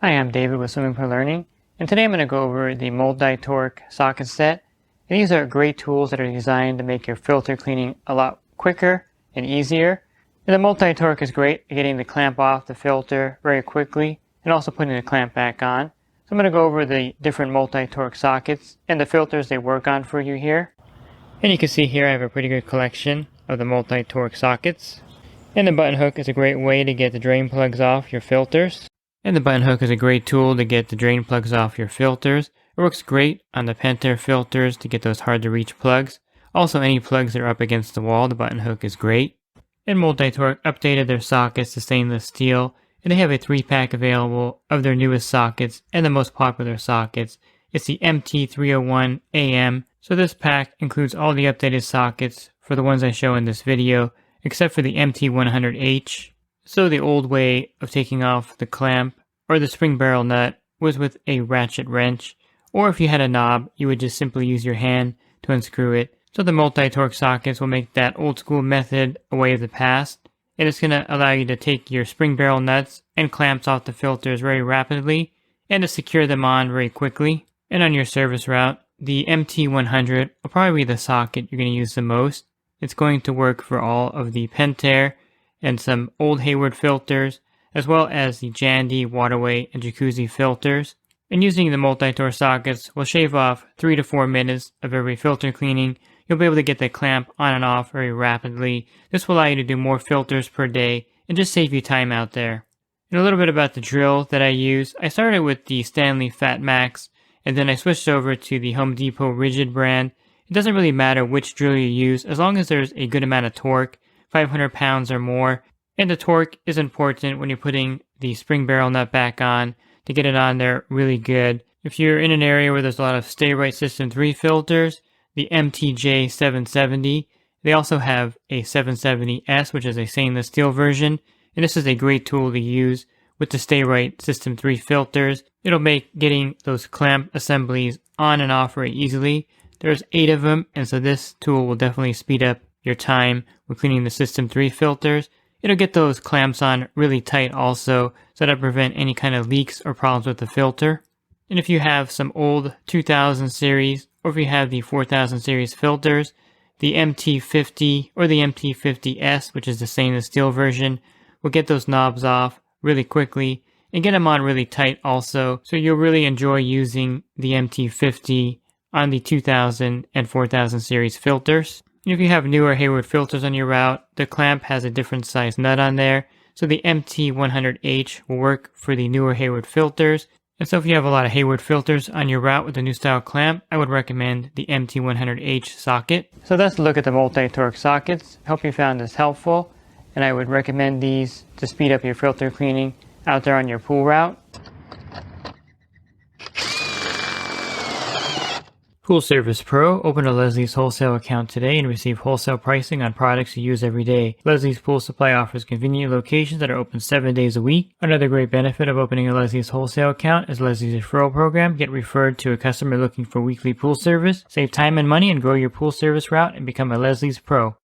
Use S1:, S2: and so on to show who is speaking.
S1: Hi, I'm David with Swimming Pool Learning, and today I'm going to go over the Multi-Tork socket set. And these are great tools that are designed to make your filter cleaning a lot quicker and easier. And the Multi-Tork is great at getting the clamp off the filter very quickly and also putting the clamp back on. So I'm going to go over the different Multi-Tork sockets and the filters they work on for you here. And you can see here I have a pretty good collection of the Multi-Tork sockets. And the button hook is a great way to get the drain plugs off your filters. And the button hook is a great tool to get the drain plugs off your filters. It works great on the Pentair filters to get those hard to reach plugs. Also, any plugs that are up against the wall, the button hook is great. And Multi-Tork updated their sockets to stainless steel, and they have a 3-pack available of their newest sockets and the most popular sockets. It's the MT301AM, so this pack includes all the updated sockets for the ones I show in this video, except for the MT100H. So the old way of taking off the clamp or the spring barrel nut was with a ratchet wrench, or if you had a knob, you would just simply use your hand to unscrew it. So the Multi-Tork sockets will make that old school method a way of the past, and it's going to allow you to take your spring barrel nuts and clamps off the filters very rapidly and to secure them on very quickly. And on your service route, the MT100 will probably be the socket you're going to use the most. It's going to work for all of the Pentair and some old Hayward filters, as well as the Jandy, waterway, and jacuzzi filters. And using the Multi-Tork sockets will shave off 3 to 4 minutes of every filter cleaning. You'll be able to get the clamp on and off very rapidly. This will allow you to do more filters per day and just save you time out there. And a little bit about the drill that I use. I started with the Stanley Fat Max, and then I switched over to the Home Depot Rigid brand. It doesn't really matter which drill you use, as long as there's a good amount of torque, 500 pounds or more. And the torque is important when you're putting the spring barrel nut back on to get it on there really good. If you're in an area where there's a lot of Stay Right System 3 filters, the MTJ 770, they also have a 770S, which is a stainless steel version. And this is a great tool to use with the Stay Right System 3 filters. It'll make getting those clamp assemblies on and off very easily. There's 8 of them, and so this tool will definitely speed up your time when cleaning the System 3 filters. It'll get those clamps on really tight also, so that'll prevent any kind of leaks or problems with the filter. And if you have some old 2000 series, or if you have the 4000 series filters, the MT50 or the MT50S, which is the stainless steel version, will get those knobs off really quickly and get them on really tight also. So you'll really enjoy using the MT50 on the 2000 and 4000 series filters. If you have newer Hayward filters on your route, the clamp has a different size nut on there. So the MT100H will work for the newer Hayward filters. And so if you have a lot of Hayward filters on your route with a new style clamp, I would recommend the MT100H socket. So that's a look at the Multi-Tork sockets. I hope you found this helpful, and I would recommend these to speed up your filter cleaning out there on your pool route. Pool Service Pro, open a Leslie's wholesale account today and receive wholesale pricing on products you use every day. Leslie's Pool Supply offers convenient locations that are open 7 days a week. Another great benefit of opening a Leslie's wholesale account is Leslie's referral program. Get referred to a customer looking for weekly pool service. Save time and money and grow your pool service route and become a Leslie's Pro.